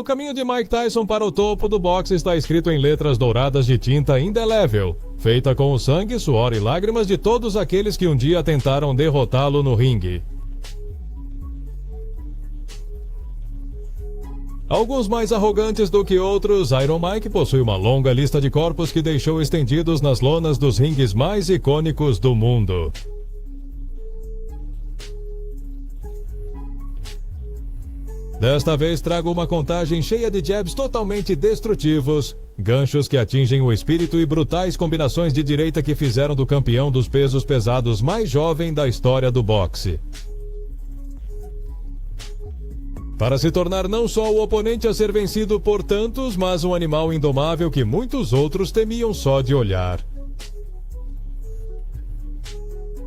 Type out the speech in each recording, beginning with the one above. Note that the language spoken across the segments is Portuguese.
O caminho de Mike Tyson para o topo do boxe está escrito em letras douradas de tinta indelével, feita com o sangue, suor e lágrimas de todos aqueles que um dia tentaram derrotá-lo no ringue. Alguns mais arrogantes do que outros, Iron Mike possui uma longa lista de corpos que deixou estendidos nas lonas dos ringues mais icônicos do mundo. Desta vez trago uma contagem cheia de jabs totalmente destrutivos, ganchos que atingem o espírito e brutais combinações de direita que fizeram do campeão dos pesos pesados mais jovem da história do boxe. Para se tornar não só o oponente a ser vencido por tantos, mas um animal indomável que muitos outros temiam só de olhar.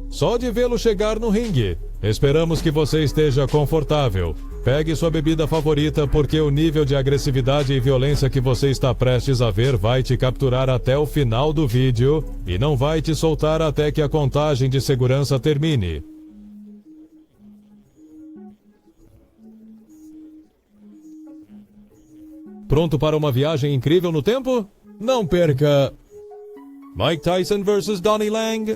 Só de vê-lo chegar no ringue, esperamos que você esteja confortável. Pegue sua bebida favorita porque o nível de agressividade e violência que você está prestes a ver vai te capturar até o final do vídeo e não vai te soltar até que a contagem de segurança termine. Pronto para uma viagem incrível no tempo? Não perca! Mike Tyson vs Donnie Lang.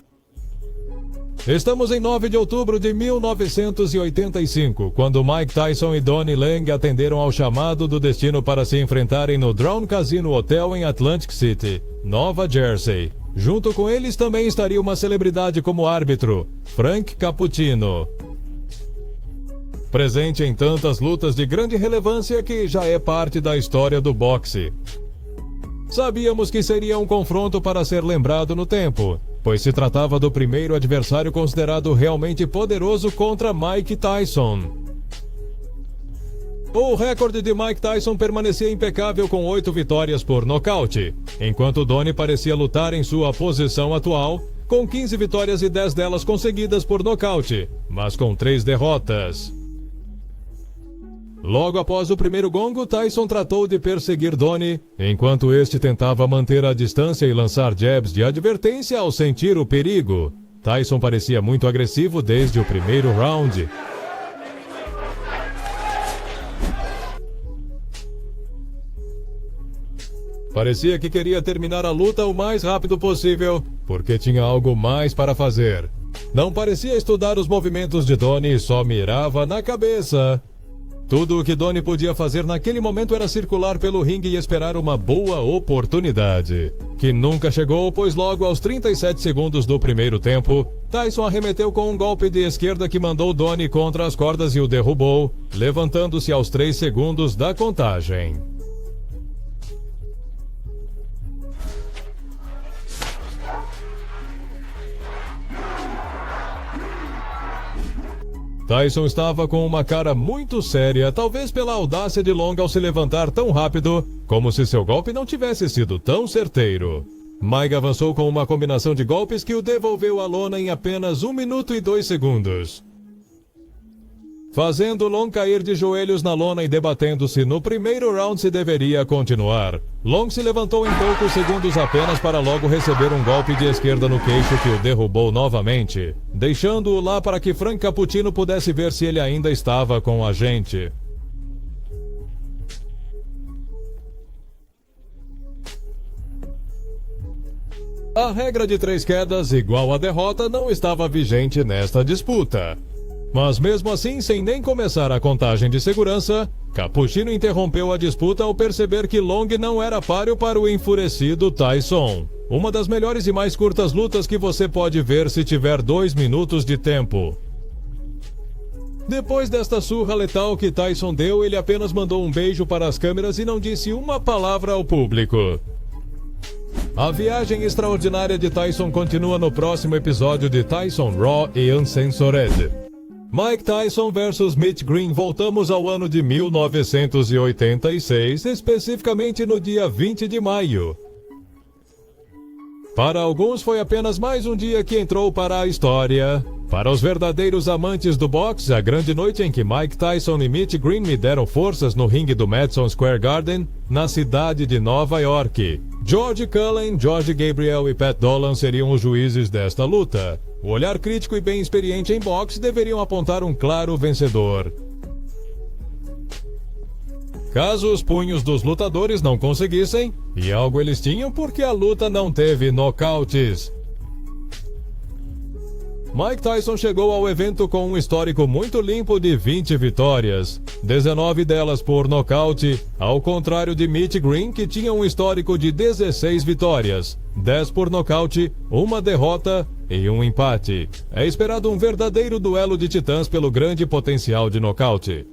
Estamos em 9 de outubro de 1985, quando Mike Tyson e Donnie Lang atenderam ao chamado do destino para se enfrentarem no Drown Casino Hotel em Atlantic City, Nova Jersey. Junto com eles também estaria uma celebridade como árbitro, Frank Cappuccino. Presente em tantas lutas de grande relevância que já é parte da história do boxe. Sabíamos que seria um confronto para ser lembrado no tempo, pois se tratava do primeiro adversário considerado realmente poderoso contra Mike Tyson. O recorde de Mike Tyson permanecia impecável com 8 vitórias por nocaute, enquanto Donnie parecia lutar em sua posição atual, com 15 vitórias e 10 delas conseguidas por nocaute, mas com 3 derrotas. Logo após o primeiro gongo, Tyson tratou de perseguir Donnie, enquanto este tentava manter a distância e lançar jabs de advertência ao sentir o perigo. Tyson parecia muito agressivo desde o primeiro round. Parecia que queria terminar a luta o mais rápido possível, porque tinha algo mais para fazer. Não parecia estudar os movimentos de Donnie e só mirava na cabeça. Tudo o que Donnie podia fazer naquele momento era circular pelo ringue e esperar uma boa oportunidade, que nunca chegou, pois logo aos 37 segundos do primeiro tempo, Tyson arremeteu com um golpe de esquerda que mandou Donnie contra as cordas e o derrubou, levantando-se aos 3 segundos da contagem. Tyson estava com uma cara muito séria, talvez pela audácia de Long ao se levantar tão rápido, como se seu golpe não tivesse sido tão certeiro. Mike avançou com uma combinação de golpes que o devolveu à lona em apenas 1 minuto e 2 segundos. Fazendo Long cair de joelhos na lona e debatendo-se no primeiro round se deveria continuar. Long se levantou em poucos segundos apenas para logo receber um golpe de esquerda no queixo que o derrubou novamente, deixando-o lá para que Frank Cappuccino pudesse ver se ele ainda estava com a gente. A regra de 3 quedas igual à derrota não estava vigente nesta disputa. Mas mesmo assim, sem nem começar a contagem de segurança, Cappuccino interrompeu a disputa ao perceber que Long não era páreo para o enfurecido Tyson. Uma das melhores e mais curtas lutas que você pode ver se tiver 2 minutos de tempo. Depois desta surra letal que Tyson deu, ele apenas mandou um beijo para as câmeras e não disse uma palavra ao público. A viagem extraordinária de Tyson continua no próximo episódio de Tyson Raw e Uncensored. Mike Tyson vs Mitch Green. Voltamos ao ano de 1986, especificamente no dia 20 de maio. Para alguns foi apenas mais um dia que entrou para a história. Para os verdadeiros amantes do boxe, a grande noite em que Mike Tyson e Mitch Green me deram forças no ringue do Madison Square Garden, na cidade de Nova York. George Cullen, George Gabriel e Pat Dolan seriam os juízes desta luta. O olhar crítico e bem experiente em boxe deveriam apontar um claro vencedor. Caso os punhos dos lutadores não conseguissem, e algo eles tinham porque a luta não teve nocautes. Mike Tyson chegou ao evento com um histórico muito limpo de 20 vitórias, 19 delas por nocaute, ao contrário de Mitch Green, que tinha um histórico de 16 vitórias, 10 por nocaute, uma derrota e um empate. É esperado um verdadeiro duelo de titãs pelo grande potencial de nocaute.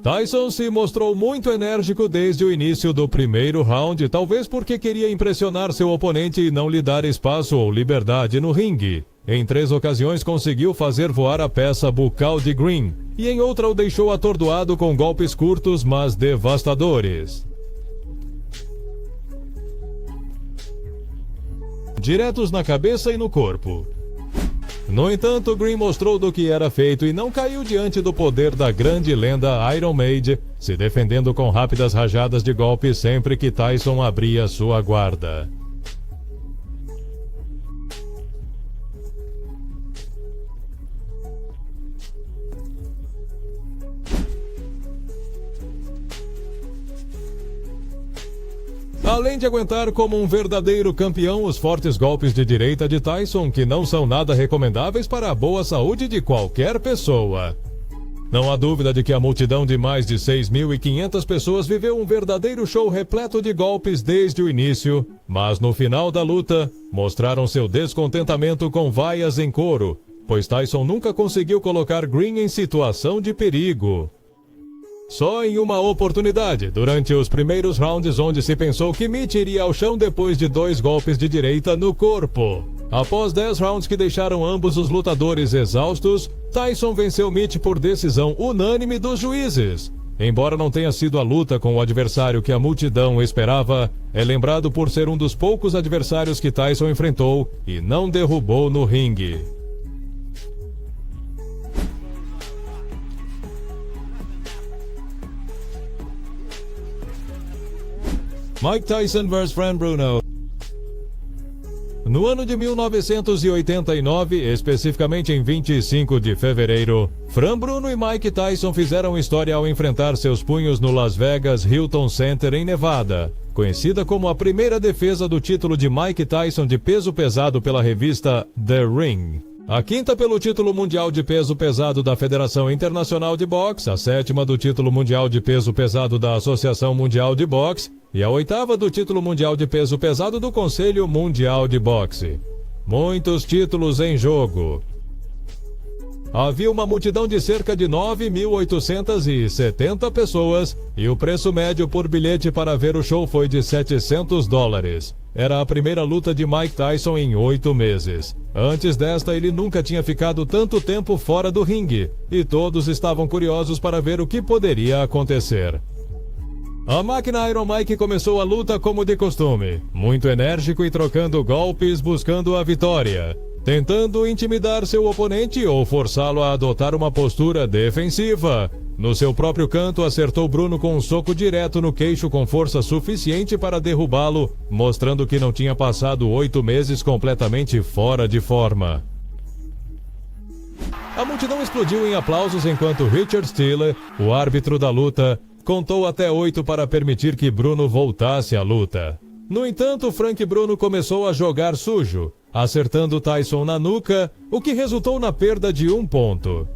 Tyson se mostrou muito enérgico desde o início do primeiro round, talvez porque queria impressionar seu oponente e não lhe dar espaço ou liberdade no ringue. Em 3 ocasiões conseguiu fazer voar a peça bucal de Green, e em outra o deixou atordoado com golpes curtos, mas devastadores. Diretos na cabeça e no corpo. No entanto, Green mostrou do que era feito e não caiu diante do poder da grande lenda Iron Maid, se defendendo com rápidas rajadas de golpe sempre que Tyson abria sua guarda. Além de aguentar como um verdadeiro campeão os fortes golpes de direita de Tyson, que não são nada recomendáveis para a boa saúde de qualquer pessoa. Não há dúvida de que a multidão de mais de 6.500 pessoas viveu um verdadeiro show repleto de golpes desde o início, mas no final da luta, mostraram seu descontentamento com vaias em couro, pois Tyson nunca conseguiu colocar Green em situação de perigo. Só em uma oportunidade, durante os primeiros rounds onde se pensou que Mitch iria ao chão depois de 2 golpes de direita no corpo. Após 10 rounds que deixaram ambos os lutadores exaustos, Tyson venceu Mitch por decisão unânime dos juízes. Embora não tenha sido a luta com o adversário que a multidão esperava, é lembrado por ser um dos poucos adversários que Tyson enfrentou e não derrubou no ringue. Mike Tyson vs Fran Bruno. No ano de 1989, especificamente em 25 de fevereiro, Fran Bruno e Mike Tyson fizeram história ao enfrentar seus punhos no Las Vegas Hilton Center em Nevada, conhecida como a primeira defesa do título de Mike Tyson de peso pesado pela revista The Ring. A quinta pelo título mundial de peso pesado da Federação Internacional de Boxe, a 7ª do título mundial de peso pesado da Associação Mundial de Boxe e a 8ª do título mundial de peso pesado do Conselho Mundial de Boxe. Muitos títulos em jogo. Havia uma multidão de cerca de 9.870 pessoas e o preço médio por bilhete para ver o show foi de $700. Era a primeira luta de Mike Tyson em 8 meses. Antes desta, ele nunca tinha ficado tanto tempo fora do ringue, e todos estavam curiosos para ver o que poderia acontecer. A máquina Iron Mike começou a luta como de costume, muito enérgico e trocando golpes buscando a vitória, tentando intimidar seu oponente ou forçá-lo a adotar uma postura defensiva. No seu próprio canto, acertou Bruno com um soco direto no queixo com força suficiente para derrubá-lo, mostrando que não tinha passado 8 meses completamente fora de forma. A multidão explodiu em aplausos enquanto Richard Steele, o árbitro da luta, contou até 8 para permitir que Bruno voltasse à luta. No entanto, Frank Bruno começou a jogar sujo, acertando Tyson na nuca, o que resultou na perda de 1 ponto.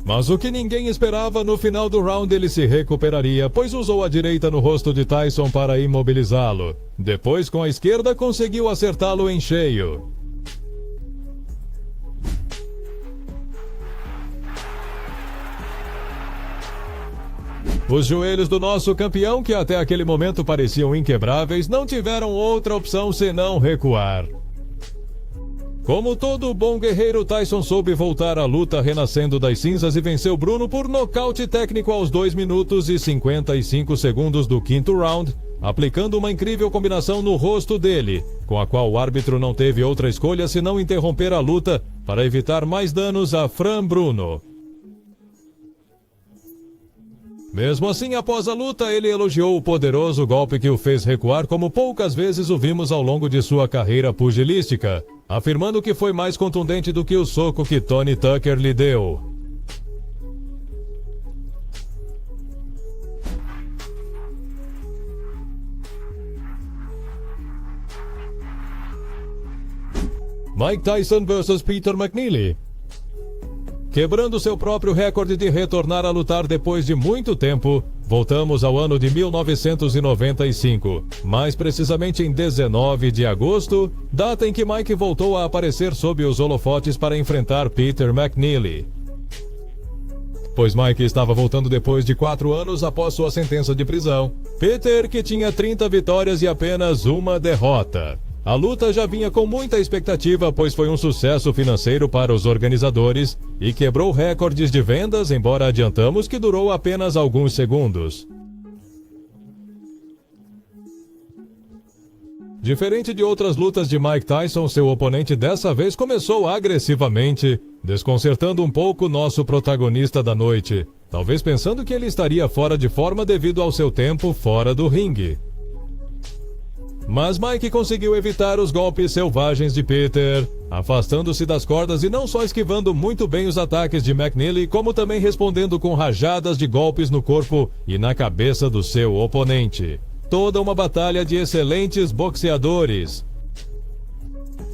Mas o que ninguém esperava, no final do round ele se recuperaria, pois usou a direita no rosto de Tyson para imobilizá-lo. Depois, com a esquerda, conseguiu acertá-lo em cheio. Os joelhos do nosso campeão, que até aquele momento pareciam inquebráveis, não tiveram outra opção senão recuar. Como todo bom guerreiro, Tyson soube voltar à luta renascendo das cinzas e venceu Bruno por nocaute técnico aos 2 minutos e 55 segundos do 5º round, aplicando uma incrível combinação no rosto dele, com a qual o árbitro não teve outra escolha senão interromper a luta para evitar mais danos a Fran Bruno. Mesmo assim, após a luta, ele elogiou o poderoso golpe que o fez recuar como poucas vezes o vimos ao longo de sua carreira pugilística. afirmando que foi mais contundente do que o soco que Tony Tucker lhe deu. Mike Tyson vs Peter McNeely. Quebrando seu próprio recorde de retornar a lutar depois de muito tempo, voltamos ao ano de 1995, mais precisamente em 19 de agosto, data em que Mike voltou a aparecer sob os holofotes para enfrentar Peter McNeely. Pois Mike estava voltando depois de 4 anos após sua sentença de prisão. Peter, que tinha 30 vitórias e apenas uma derrota. A luta já vinha com muita expectativa, pois foi um sucesso financeiro para os organizadores e quebrou recordes de vendas, embora adiantamos que durou apenas alguns segundos. Diferente de outras lutas de Mike Tyson, seu oponente dessa vez começou agressivamente, desconcertando um pouco nosso protagonista da noite, talvez pensando que ele estaria fora de forma devido ao seu tempo fora do ringue. Mas Mike conseguiu evitar os golpes selvagens de Peter, afastando-se das cordas e não só esquivando muito bem os ataques de McNeely, como também respondendo com rajadas de golpes no corpo e na cabeça do seu oponente. Toda uma batalha de excelentes boxeadores.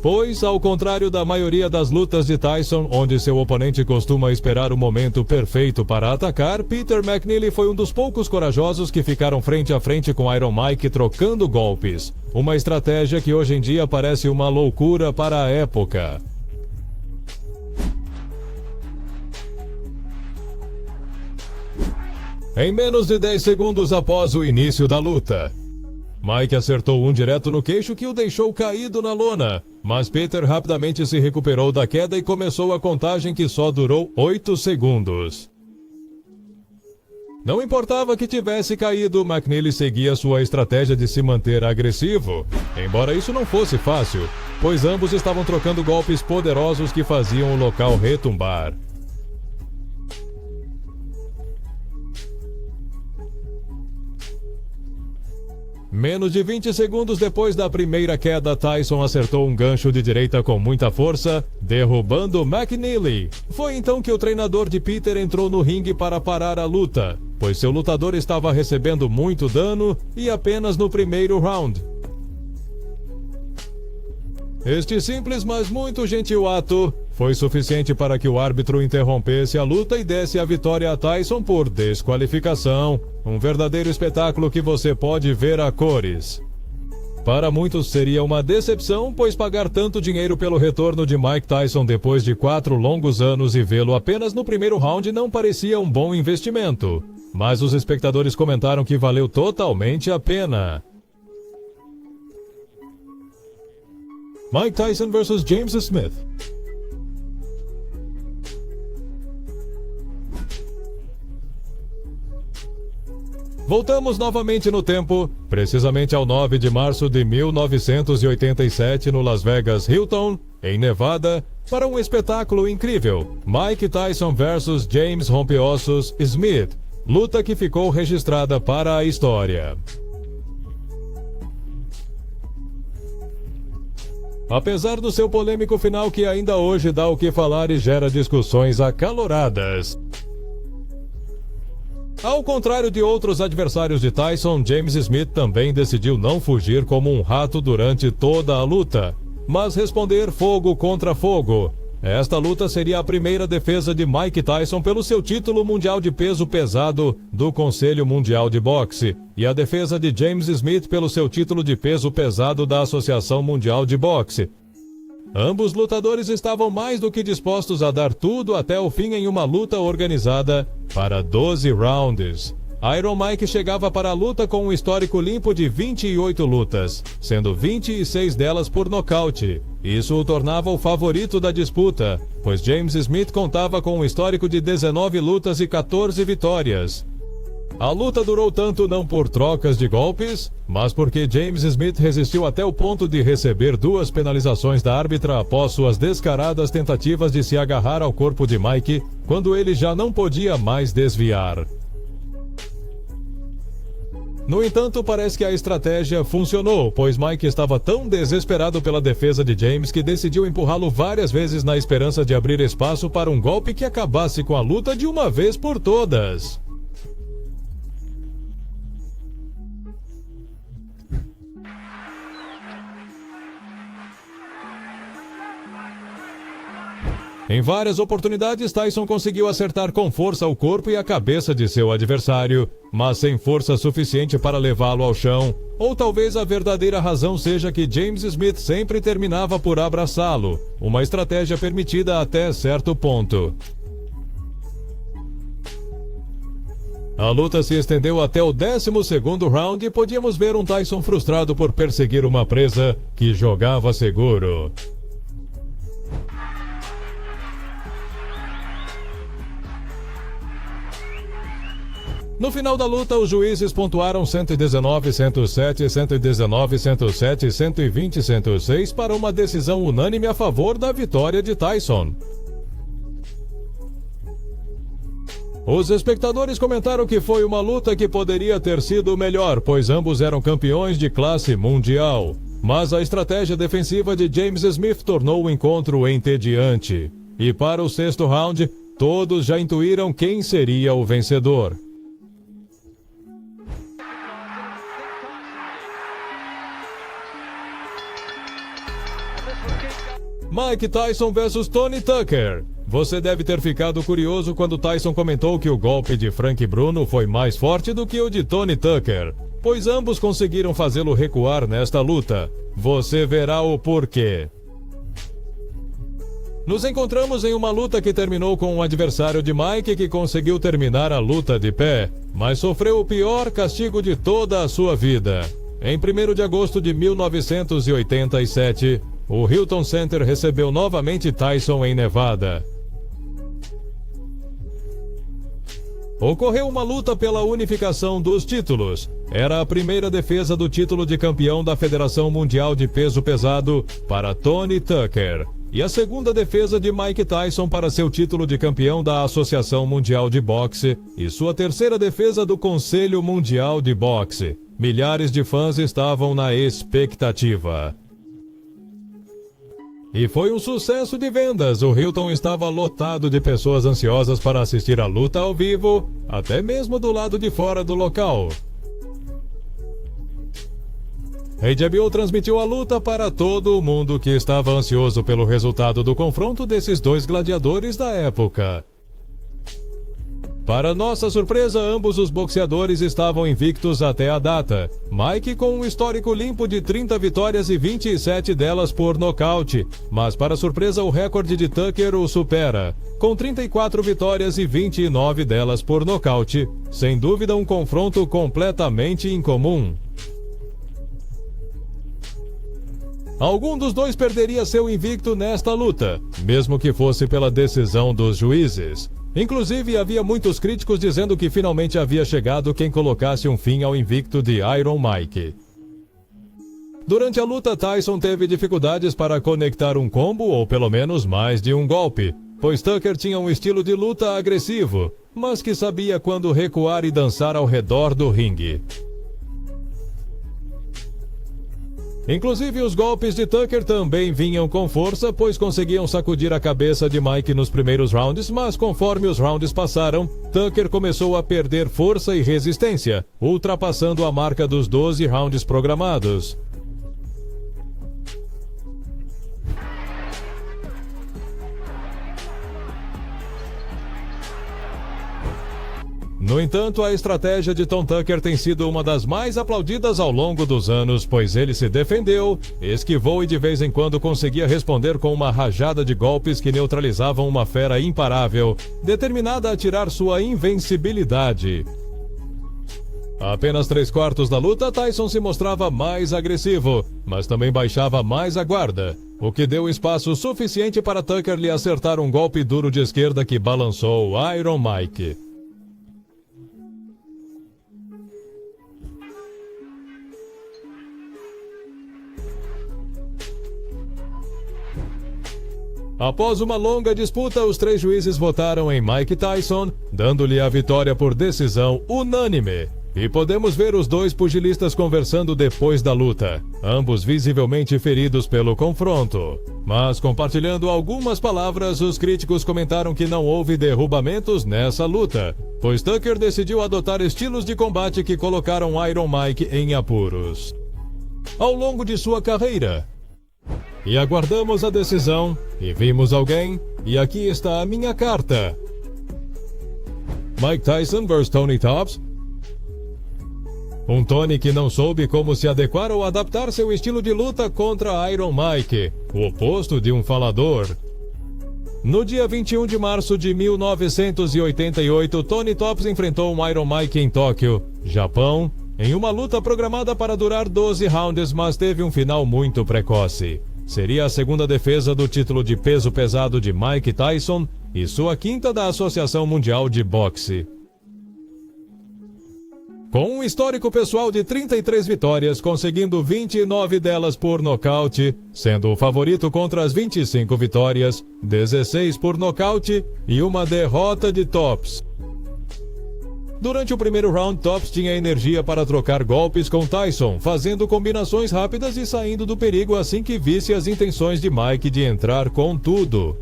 Pois, ao contrário da maioria das lutas de Tyson, onde seu oponente costuma esperar o momento perfeito para atacar, Peter McNeely foi um dos poucos corajosos que ficaram frente a frente com Iron Mike trocando golpes. Uma estratégia que hoje em dia parece uma loucura para a época. Em menos de 10 segundos após o início da luta, Mike acertou um direto no queixo que o deixou caído na lona, mas Peter rapidamente se recuperou da queda e começou a contagem que só durou 8 segundos. Não importava que tivesse caído, McNeely seguia sua estratégia de se manter agressivo, embora isso não fosse fácil, pois ambos estavam trocando golpes poderosos que faziam o local retumbar. Menos de 20 segundos depois da primeira queda, Tyson acertou um gancho de direita com muita força, derrubando McNeely. Foi então que o treinador de Peter entrou no ringue para parar a luta, pois seu lutador estava recebendo muito dano e apenas no primeiro round. Este simples, mas muito gentil ato foi suficiente para que o árbitro interrompesse a luta e desse a vitória a Tyson por desqualificação. Um verdadeiro espetáculo que você pode ver a cores. Para muitos seria uma decepção, pois pagar tanto dinheiro pelo retorno de Mike Tyson depois de 4 longos anos e vê-lo apenas no primeiro round não parecia um bom investimento. Mas os espectadores comentaram que valeu totalmente a pena. Mike Tyson vs James Smith. Voltamos novamente no tempo, precisamente ao 9 de março de 1987 no Las Vegas Hilton, em Nevada, para um espetáculo incrível. Mike Tyson vs James Rompeossos Smith, luta que ficou registrada para a história. Apesar do seu polêmico final que ainda hoje dá o que falar e gera discussões acaloradas. Ao contrário de outros adversários de Tyson, James Smith também decidiu não fugir como um rato durante toda a luta, mas responder fogo contra fogo. Esta luta seria a primeira defesa de Mike Tyson pelo seu título mundial de peso pesado do Conselho Mundial de Boxe e a defesa de James Smith pelo seu título de peso pesado da Associação Mundial de Boxe. Ambos lutadores estavam mais do que dispostos a dar tudo até o fim em uma luta organizada para 12 rounds. Iron Mike chegava para a luta com um histórico limpo de 28 lutas, sendo 26 delas por nocaute. Isso o tornava o favorito da disputa, pois James Smith contava com um histórico de 19 lutas e 14 vitórias. A luta durou tanto não por trocas de golpes, mas porque James Smith resistiu até o ponto de receber 2 penalizações da árbitra após suas descaradas tentativas de se agarrar ao corpo de Mike, quando ele já não podia mais desviar. No entanto, parece que a estratégia funcionou, pois Mike estava tão desesperado pela defesa de James que decidiu empurrá-lo várias vezes na esperança de abrir espaço para um golpe que acabasse com a luta de uma vez por todas. Em várias oportunidades, Tyson conseguiu acertar com força o corpo e a cabeça de seu adversário, mas sem força suficiente para levá-lo ao chão. Ou talvez a verdadeira razão seja que James Smith sempre terminava por abraçá-lo, uma estratégia permitida até certo ponto. A luta se estendeu até o 12º round e podíamos ver um Tyson frustrado por perseguir uma presa que jogava seguro. No final da luta, os juízes pontuaram 119, 107, 119, 107 e 120, 106 para uma decisão unânime a favor da vitória de Tyson. Os espectadores comentaram que foi uma luta que poderia ter sido melhor, pois ambos eram campeões de classe mundial. Mas a estratégia defensiva de James Smith tornou o encontro entediante. E para o 6º round, todos já intuíram quem seria o vencedor. Mike Tyson vs Tony Tucker. Você deve ter ficado curioso quando Tyson comentou que o golpe de Frank Bruno foi mais forte do que o de Tony Tucker, pois ambos conseguiram fazê-lo recuar nesta luta. Você verá o porquê. Nos encontramos em uma luta que terminou com um adversário de Mike que conseguiu terminar a luta de pé, mas sofreu o pior castigo de toda a sua vida. Em 1º de agosto de 1987, o Hilton Center recebeu novamente Tyson em Nevada. Ocorreu uma luta pela unificação dos títulos. Era a primeira defesa do título de campeão da Federação Mundial de Peso Pesado para Tony Tucker e a segunda defesa de Mike Tyson para seu título de campeão da Associação Mundial de Boxe e sua terceira defesa do Conselho Mundial de Boxe. Milhares de fãs estavam na expectativa. E foi um sucesso de vendas. O Hilton estava lotado de pessoas ansiosas para assistir a luta ao vivo, até mesmo do lado de fora do local. HBO transmitiu a luta para todo o mundo que estava ansioso pelo resultado do confronto desses dois gladiadores da época. Para nossa surpresa, ambos os boxeadores estavam invictos até a data. Mike com um histórico limpo de 30 vitórias e 27 delas por nocaute, mas para surpresa o recorde de Tucker o supera, com 34 vitórias e 29 delas por nocaute. Sem dúvida um confronto completamente incomum. Algum dos dois perderia seu invicto nesta luta, mesmo que fosse pela decisão dos juízes. Inclusive, havia muitos críticos dizendo que finalmente havia chegado quem colocasse um fim ao invicto de Iron Mike. Durante a luta, Tyson teve dificuldades para conectar um combo ou pelo menos mais de um golpe, pois Tucker tinha um estilo de luta agressivo, mas que sabia quando recuar e dançar ao redor do ringue. Inclusive, os golpes de Tucker também vinham com força, pois conseguiam sacudir a cabeça de Mike nos primeiros rounds, mas conforme os rounds passaram, Tucker começou a perder força e resistência, ultrapassando a marca dos 12 rounds programados. No entanto, a estratégia de Tom Tucker tem sido uma das mais aplaudidas ao longo dos anos, pois ele se defendeu, esquivou e de vez em quando conseguia responder com uma rajada de golpes que neutralizavam uma fera imparável, determinada a tirar sua invencibilidade. Apenas 3/4 da luta, Tyson se mostrava mais agressivo, mas também baixava mais a guarda, o que deu espaço suficiente para Tucker lhe acertar um golpe duro de esquerda que balançou Iron Mike. Após uma longa disputa, os 3 juízes votaram em Mike Tyson, dando-lhe a vitória por decisão unânime. E podemos ver os dois pugilistas conversando depois da luta, ambos visivelmente feridos pelo confronto. Mas compartilhando algumas palavras, os críticos comentaram que não houve derrubamentos nessa luta, pois Tucker decidiu adotar estilos de combate que colocaram Iron Mike em apuros ao longo de sua carreira. E aguardamos a decisão, e vimos alguém, e aqui está a minha carta. Mike Tyson vs Tony Tops. Um Tony que não soube como se adequar ou adaptar seu estilo de luta contra Iron Mike, o oposto de um falador. No dia 21 de março de 1988, Tony Tops enfrentou um Iron Mike em Tóquio, Japão, em uma luta programada para durar 12 rounds, mas teve um final muito precoce. Seria a segunda defesa do título de peso pesado de Mike Tyson e sua quinta da Associação Mundial de Boxe. Com um histórico pessoal de 33 vitórias, conseguindo 29 delas por nocaute, sendo o favorito contra as 25 vitórias, 16 por nocaute e uma derrota de Tops. Durante o primeiro round, Tops tinha energia para trocar golpes com Tyson, fazendo combinações rápidas e saindo do perigo assim que visse as intenções de Mike de entrar com tudo.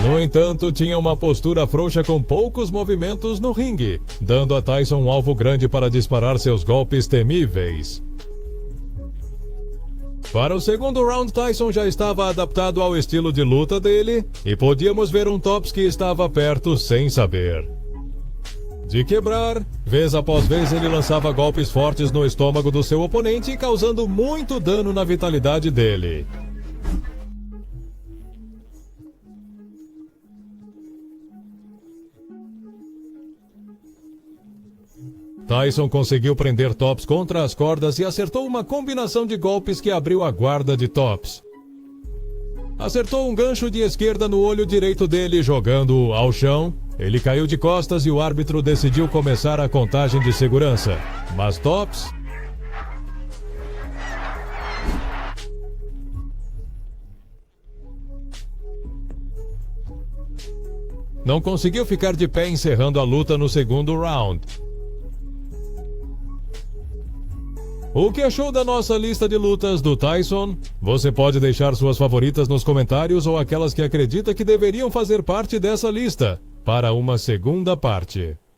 No entanto, tinha uma postura frouxa com poucos movimentos no ringue, dando a Tyson um alvo grande para disparar seus golpes temíveis. Para o segundo round, Tyson já estava adaptado ao estilo de luta dele e podíamos ver um Tops que estava perto sem saber. De quebrar, vez após vez ele lançava golpes fortes no estômago do seu oponente, causando muito dano na vitalidade dele. Tyson conseguiu prender Tops contra as cordas e acertou uma combinação de golpes que abriu a guarda de Tops. Acertou um gancho de esquerda no olho direito dele, jogando-o ao chão. Ele caiu de costas e o árbitro decidiu começar a contagem de segurança. Mas Tops não conseguiu ficar de pé, encerrando a luta no segundo round. O que achou da nossa lista de lutas do Tyson? Você pode deixar suas favoritas nos comentários ou aquelas que acredita que deveriam fazer parte dessa lista, para uma segunda parte.